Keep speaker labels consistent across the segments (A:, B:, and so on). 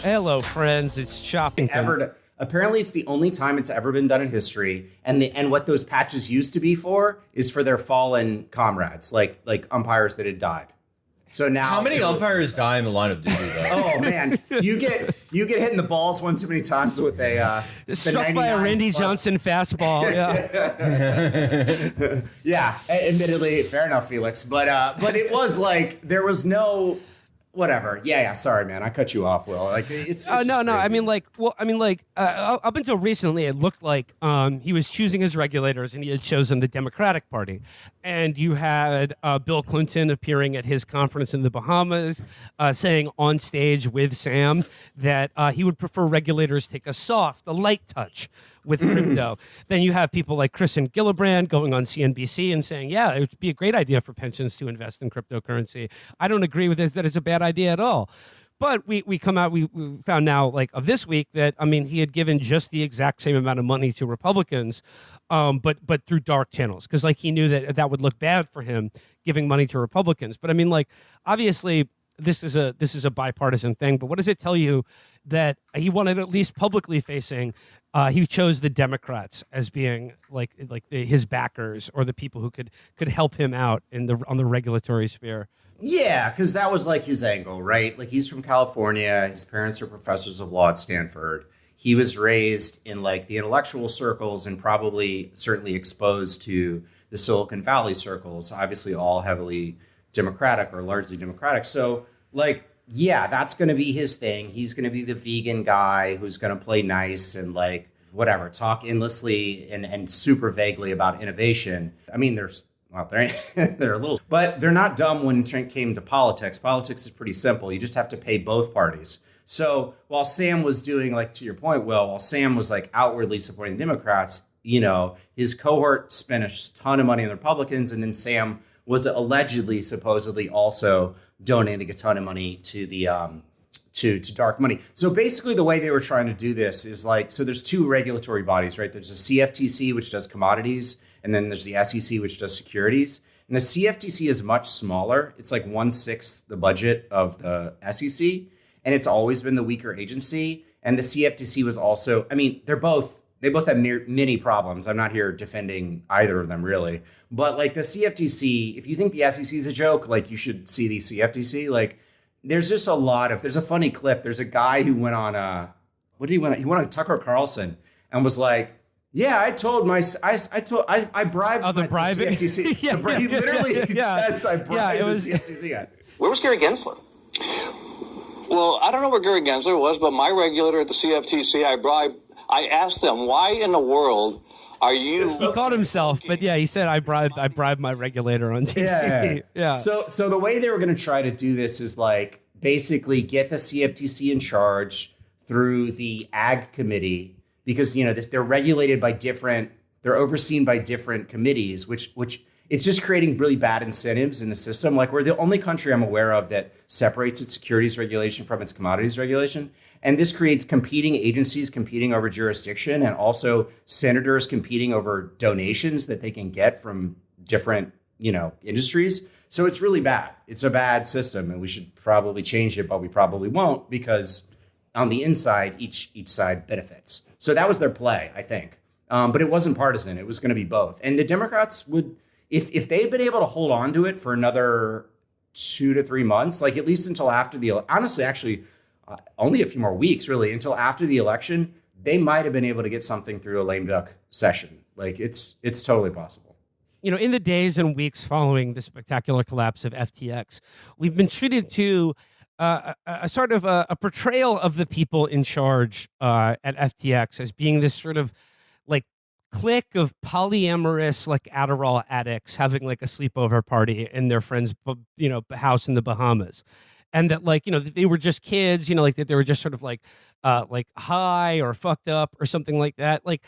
A: Hello, friends. It's Shoppington.
B: Apparently, it's the only time it's ever been done in history. And what those patches used to be for is for their fallen comrades, like umpires that had died. So now,
C: how many umpires die in the line of duty, though?
B: Oh man, you get hit in the balls one too many times with a
A: struck by a Randy Johnson fastball.
B: Yeah, yeah. Admittedly, fair enough, Felix. But it was like there was no. Whatever. Yeah. Sorry, man. I cut you off, Will. Like it's
A: no.
B: Crazy.
A: I mean, up until recently, it looked like he was choosing his regulators, and he had chosen the Democratic Party. And you had Bill Clinton appearing at his conference in the Bahamas, saying on stage with Sam that he would prefer regulators take a light touch with crypto. Then you have people like Chris and Gillibrand going on CNBC and saying, yeah, it would be a great idea for pensions to invest in cryptocurrency. I don't agree with this, that it's a bad idea at all. But we found now, like, of this week that, I mean, he had given just the exact same amount of money to Republicans, but through dark channels, because, like, he knew that would look bad for him giving money to Republicans. But I mean, like, obviously this is a bipartisan thing, but what does it tell you that he wanted, at least publicly facing, he chose the Democrats as being his backers, or the people who could help him out on the regulatory sphere?
B: Yeah, because that was like his angle, right? Like, he's from California. His parents are professors of law at Stanford. He was raised in like the intellectual circles and certainly exposed to the Silicon Valley circles, obviously all heavily Democratic or largely Democratic. So, like, yeah, that's going to be his thing. He's going to be the vegan guy who's going to play nice and, like, whatever, talk endlessly and super vaguely about innovation. I mean, they're a little, but they're not dumb when it came to politics. Politics is pretty simple. You just have to pay both parties. So while Sam was doing, like, to your point, Will, while Sam was like outwardly supporting the Democrats, you know, his cohort spent a ton of money on the Republicans, and then Sam was supposedly also donating a ton of money to the to dark money. So basically the way they were trying to do this is like, so there's two regulatory bodies, right? There's the CFTC, which does commodities, and then there's the SEC, which does securities. And the CFTC is much smaller. It's like 1/6 the budget of the SEC, and it's always been the weaker agency. And the CFTC was also, I mean, they both have many problems. I'm not here defending either of them, really. But like the CFTC, if you think the SEC is a joke, like, you should see the CFTC. Like, there's just there's a funny clip. There's a guy who went on he went on Tucker Carlson and was like, yeah, I bribed
A: the
B: CFTC.
A: Yeah,
B: he literally says I bribed the CFTC.
D: Where was Gary Gensler? Well, I don't know where Gary Gensler was, but my regulator at the CFTC, I asked them, why in the world are you...
A: He called himself, but yeah, he said, I bribed my regulator on TV.
B: Yeah. So the way they were going to try to do this is, like, basically get the CFTC in charge through the Ag Committee, because, you know, they're overseen by different committees, which it's just creating really bad incentives in the system. Like, we're the only country I'm aware of that separates its securities regulation from its commodities regulation. And this creates competing agencies competing over jurisdiction, and also senators competing over donations that they can get from different, you know, industries. So it's really bad. It's a bad system, and we should probably change it, but we probably won't, because on the inside, each side benefits. So that was their play, I think. But it wasn't partisan. It was going to be both. And the Democrats would, if they had been able to hold on to it for another 2 to 3 months, like at least until after only a few more weeks, really, until after the election, they might have been able to get something through a lame duck session. Like, it's totally possible.
A: You know, in the days and weeks following the spectacular collapse of FTX, we've been treated to a sort of a portrayal of the people in charge at FTX as being this sort of like clique of polyamorous, like, Adderall addicts having like a sleepover party in their friend's, you know, house in the Bahamas. And that, like, you know, they were just kids, you know, like that they were just sort of like high or fucked up or something like that. Like,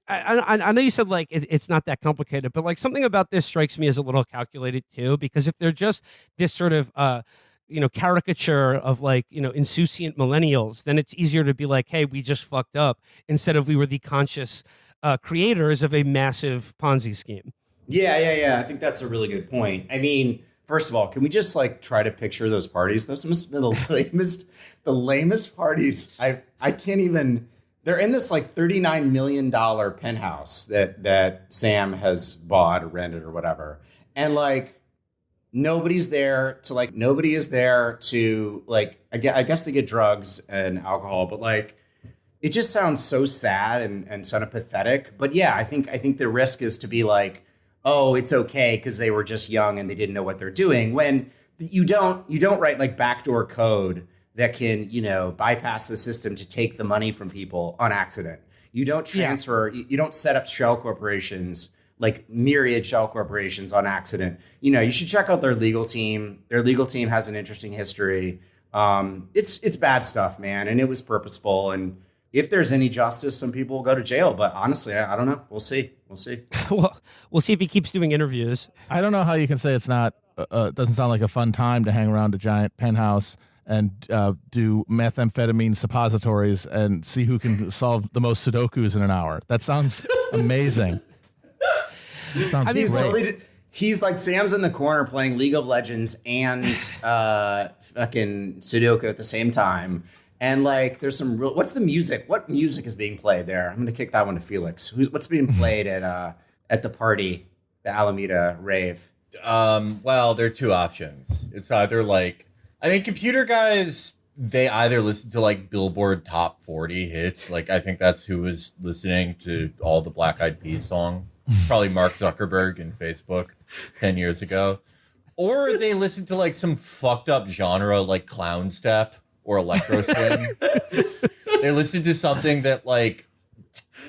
A: I know you said, like, it's not that complicated, but, like, something about this strikes me as a little calculated too, because if they're just this sort of, you know, caricature of, like, you know, insouciant millennials, then it's easier to be like, hey, we just fucked up, instead of we were the conscious creators of a massive Ponzi scheme.
B: Yeah. I think that's a really good point. I mean, First of all, can we just like try to picture those parties? Those must be the lamest parties. I can't even. They're in this like $39 million penthouse that Sam has bought or rented or whatever, and like nobody is there to like. I guess they get drugs and alcohol, but like it just sounds so sad and sort of pathetic. But yeah, I think the risk is to be like, oh, it's okay because they were just young and they didn't know what they're doing. When you don't write like backdoor code that can, bypass the system to take the money from people on accident. You don't transfer, you don't set up shell corporations, like myriad shell corporations on accident. You should check out their legal team. Their legal team has an interesting history. It's bad stuff, man. And it was purposeful. And if there's any justice, some people will go to jail. But honestly, I don't know. We'll see.
A: Well, we'll see if he keeps doing interviews.
E: I don't know how you can say it's not, doesn't sound like a fun time to hang around a giant penthouse and do methamphetamine suppositories and see who can solve the most Sudokus in an hour. That sounds amazing. Sounds great.
B: He's like Sam's in the corner playing League of Legends and fucking Sudoku at the same time. And like, there's some real. What's the music? What music is being played there? I'm gonna kick that one to Felix. What's being played at the party, the Alameda rave?
C: Well, there are two options. It's either like, I think computer guys, they either listen to like Billboard Top 40 hits. Like, I think that's who was listening to all the Black Eyed Peas song. Probably Mark Zuckerberg in Facebook 10 years ago. Or they listen to like some fucked up genre like clown step or electro swing. They listen to something that like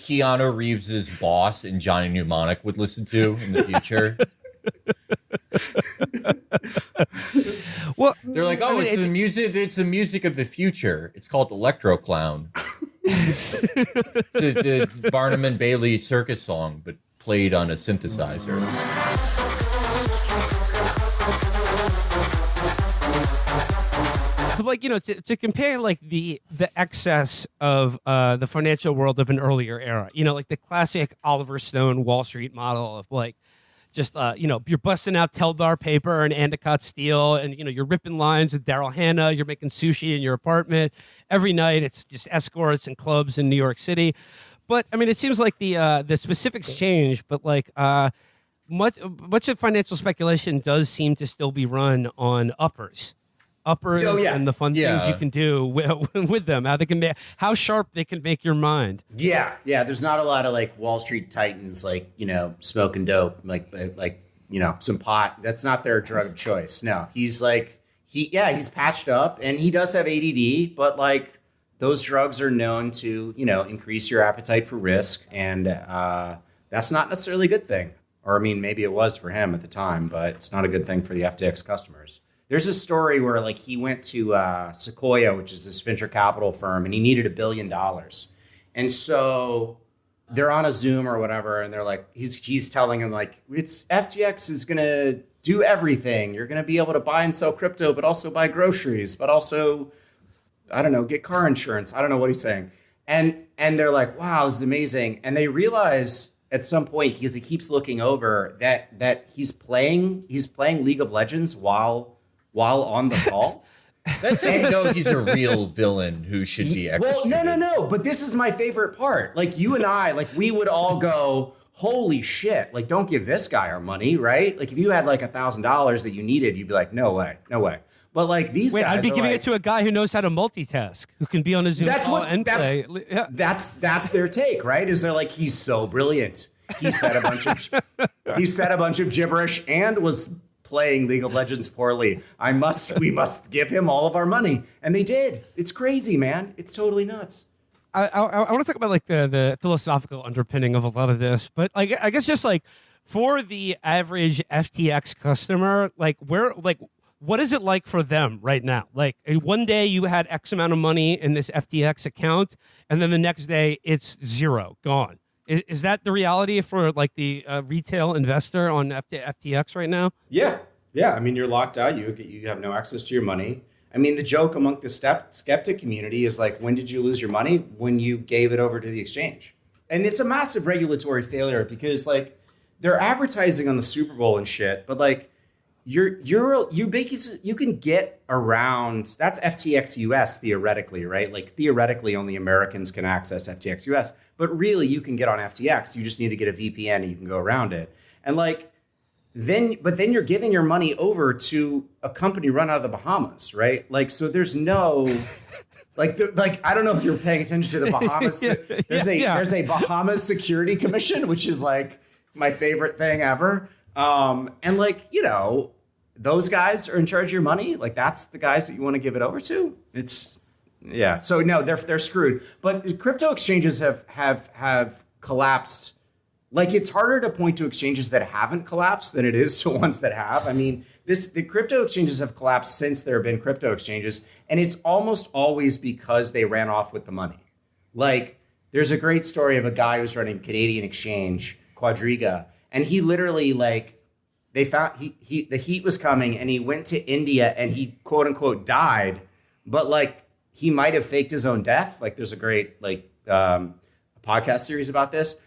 C: Keanu Reeves's boss and Johnny Mnemonic would listen to in the future.
A: Well,
C: they're like, oh, it's the music of the future. It's called Electro Clown. It's the Barnum and Bailey circus song, but played on a synthesizer.
A: But like, to compare like the excess of the financial world of an earlier era, like the classic Oliver Stone Wall Street model of like, just, you're busting out Teldar paper and Endicott steel and, you're ripping lines with Daryl Hannah. You're making sushi in your apartment. Every night it's just escorts and clubs in New York City. But, I mean, it seems like the specifics change, but like much of financial speculation does seem to still be run on uppers. And the fun things you can do with them, how sharp they can make your mind.
B: Yeah. There's not a lot of like Wall Street titans, like smoking dope, like some pot. That's not their drug of choice. No, he's like he's patched up and he does have ADD, but like those drugs are known to increase your appetite for risk, and that's not necessarily a good thing. Or I mean, maybe it was for him at the time, but it's not a good thing for the FTX customers. There's a story where like he went to Sequoia, which is this venture capital firm, and he needed $1 billion. And so they're on a Zoom or whatever, and they're like, he's telling him like, it's FTX is gonna do everything. You're gonna be able to buy and sell crypto, but also buy groceries, but also, I don't know, get car insurance. I don't know what he's saying. And they're like, wow, this is amazing. And they realize at some point, because he keeps looking over, that he's playing League of Legends while on the call.
C: That's how you know he's a real villain who should be executed.
B: Well, no. But this is my favorite part. Like you and I, like we would all go, holy shit, like don't give this guy our money, right? Like if you had like $1,000 that you needed, you'd be like, no way. But like these guys,
A: I'd be giving
B: like,
A: it to a guy who knows how to multitask, who can be on a Zoom call and play. Yeah.
B: That's their take, right? Is they're like, he's so brilliant. He said a bunch of gibberish and was playing League of Legends poorly. We must give him all of our money. And they did. It's crazy, man. It's totally nuts.
A: I want to talk about like the philosophical underpinning of a lot of this, but like I guess just like for the average FTX customer, what is it like for them right now? Like one day you had X amount of money in this FTX account, and then the next day it's zero, gone. Is that the reality for like the retail investor on FTX right now?
B: Yeah. I mean, you're locked out. You have no access to your money. I mean, the joke among the skeptic community is like, when did you lose your money? When you gave it over to the exchange. And it's a massive regulatory failure because like they're advertising on the Super Bowl and shit, but like you basically you can get around that's FTX US theoretically, right? Like theoretically only Americans can access FTX US, but really you can get on FTX. You just need to get a VPN and you can go around it. And like then you're giving your money over to a company run out of the Bahamas, right? Like so there's no like I don't know if you're paying attention to the Bahamas. There's a Bahamas Security Commission, which is like my favorite thing ever. And like, you know, those guys are in charge of your money. Like that's the guys that you want to give it over to. So no, they're screwed. But crypto exchanges have collapsed. Like it's harder to point to exchanges that haven't collapsed than it is to ones that have. I mean, the crypto exchanges have collapsed since there have been crypto exchanges, and it's almost always because they ran off with the money. Like there's a great story of a guy who's running Canadian exchange, Quadriga, and he literally like they found the heat was coming and he went to India and he quote unquote died, but like he might have faked his own death. Like there's a great like podcast series about this.